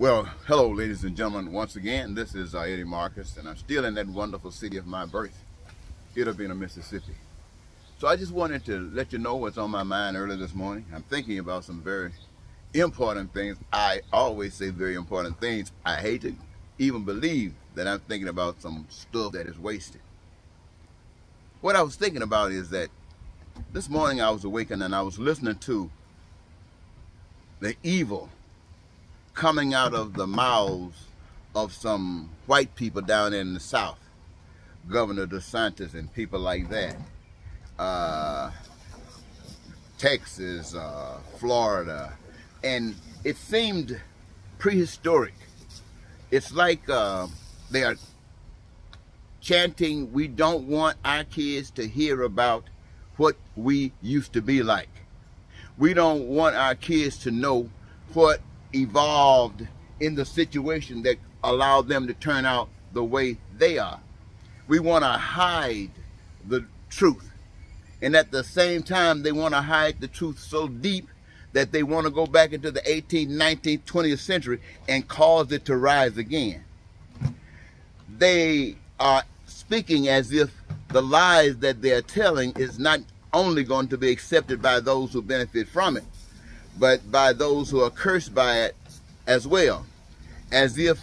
Well, hello, ladies and gentlemen. Once again, this is Eddie Marcus, and I'm still in that wonderful city of my birth, Itta Mississippi. So I just wanted to let you know what's on my mind early this morning. I'm thinking about some very important things. I always say very important things. I hate to even believe that I'm thinking about some stuff that is wasted. What I was thinking about is that this morning I was awakened and I was listening to the evil coming out of the mouths of some white people down in the South, Governor DeSantis and people like that, Texas, Florida, and it seemed prehistoric. It's like they are chanting, we don't want our kids to hear about what we used to be like. We don't want our kids to know what evolved in the situation that allowed them to turn out the way they are. We want to hide the truth. And at the same time, they want to hide the truth so deep that they want to go back into the 18th, 19th, 20th century and cause it to rise again. They are speaking as if the lies that they're telling is not only going to be accepted by those who benefit from it, but by those who are cursed by it as well. As if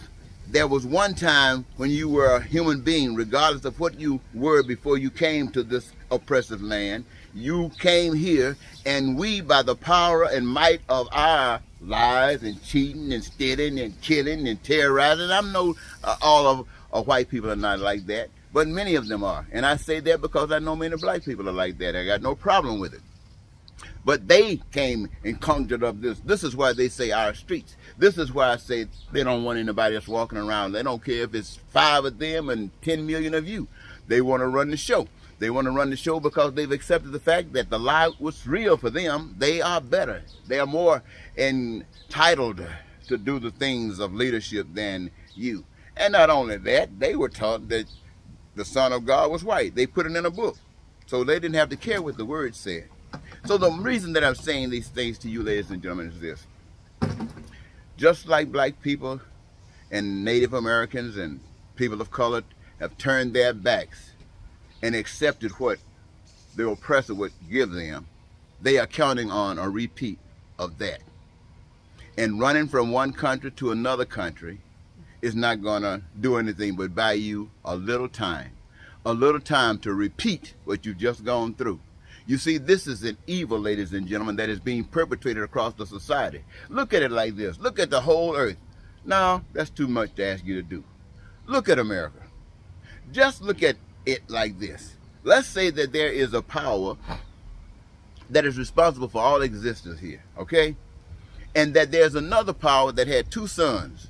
there was one time when you were a human being, regardless of what you were before you came to this oppressive land. You came here, and we, by the power and might of our lies and cheating and stealing and killing and terrorizing, I know all of white people are not like that, but many of them are. And I say that because I know many black people are like that. I got no problem with it. But they came and conjured up this. This is why they say our streets. This is why I say they don't want anybody else walking around. They don't care if it's 5 of them and 10 million of you. They want to run the show. They want to run the show because they've accepted the fact that the lie was real for them. They are better. They are more entitled to do the things of leadership than you. And not only that, they were taught that the Son of God was white. They put it in a book. So they didn't have to care what the word said. So the reason that I'm saying these things to you, ladies and gentlemen, is this. Just like black people and Native Americans and people of color have turned their backs and accepted what the oppressor would give them, they are counting on a repeat of that. And running from one country to another country is not going to do anything but buy you a little time to repeat what you've just gone through. You see, this is an evil, ladies and gentlemen, that is being perpetrated across the society. Look at it like this. Look at the whole earth. No, that's too much to ask you to do. Look at America. Just look at it like this. Let's say that there is a power that is responsible for all existence here, okay? And that there's another power that had 2 sons.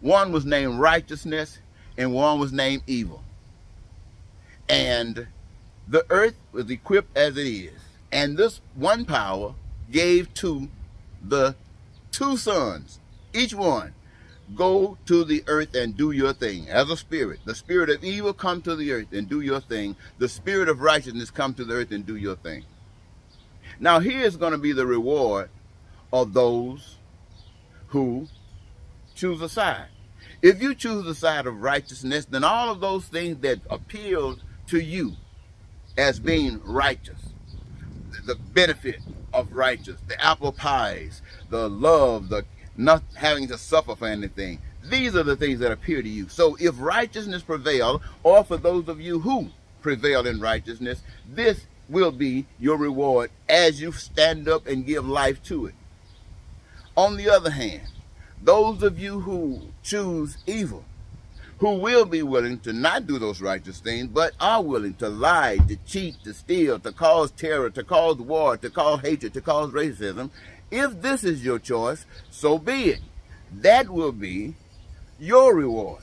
One was named righteousness and one was named evil. And the earth was equipped as it is. And this one power gave to the 2 sons, each one, go to the earth and do your thing as a spirit. The spirit of evil come to the earth and do your thing. The spirit of righteousness come to the earth and do your thing. Now here's going to be the reward of those who choose a side. If you choose the side of righteousness, then all of those things that appeal to you as being righteous, the benefit of righteous, the apple pies, the love, the not having to suffer for anything, these are the things that appear to you. So if righteousness prevail, or for those of you who prevail in righteousness, this will be your reward as you stand up and give life to it. On the other hand, those of you who choose evil, who will be willing to not do those righteous things, but are willing to lie, to cheat, to steal, to cause terror, to cause war, to cause hatred, to cause racism, if this is your choice, so be it. That will be your reward.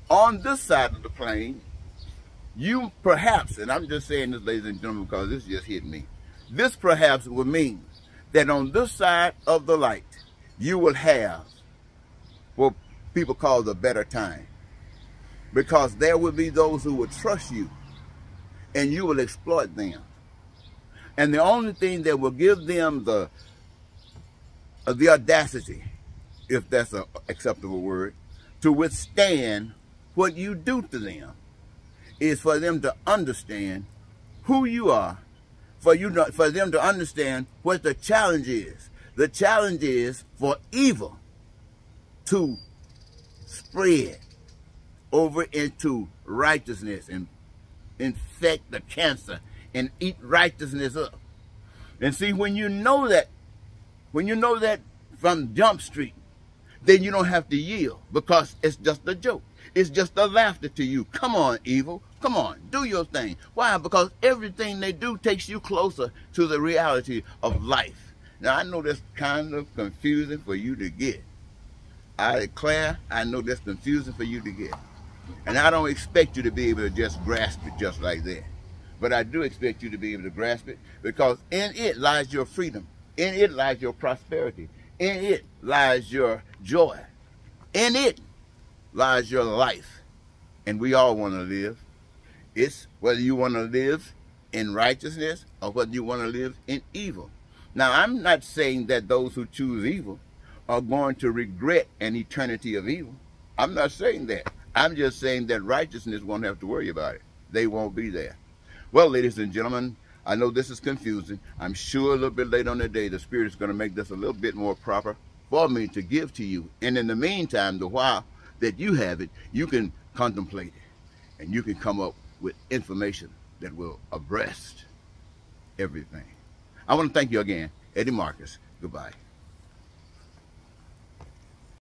On this side of the plane, you perhaps, and I'm just saying this, ladies and gentlemen, because this just hit me, this perhaps will mean that on this side of the light, you will have what people call the better time. Because there will be those who will trust you and you will exploit them. And the only thing that will give them the audacity if that's an acceptable word, to withstand what you do to them, is for them to understand who you are, for them to understand what the challenge is. The challenge is for evil to spread over into righteousness and infect the cancer and eat righteousness up. And see, when you know that from Jump Street, then you don't have to yield, because it's just a joke. It's just a laughter to you. Come on, evil. Come on, do your thing. Why? Because everything they do takes you closer to the reality of life. Now, I know that's kind of confusing for you to get. I declare, I know that's confusing for you to get. And I don't expect you to be able to just grasp it just like that. But I do expect you to be able to grasp it, because in it lies your freedom. In it lies your prosperity. In it lies your joy. In it lies your life. And we all want to live. It's whether you want to live in righteousness or whether you want to live in evil. Now, I'm not saying that those who choose evil are going to regret an eternity of evil. I'm not saying that. I'm just saying that righteousness won't have to worry about it. They won't be there. Well, ladies and gentlemen, I know this is confusing. I'm sure a little bit later on the day, the Spirit is going to make this a little bit more proper for me to give to you. And in the meantime, the while that you have it, you can contemplate it. And you can come up with information that will abreast everything. I want to thank you again. Eddie Marcus. Goodbye.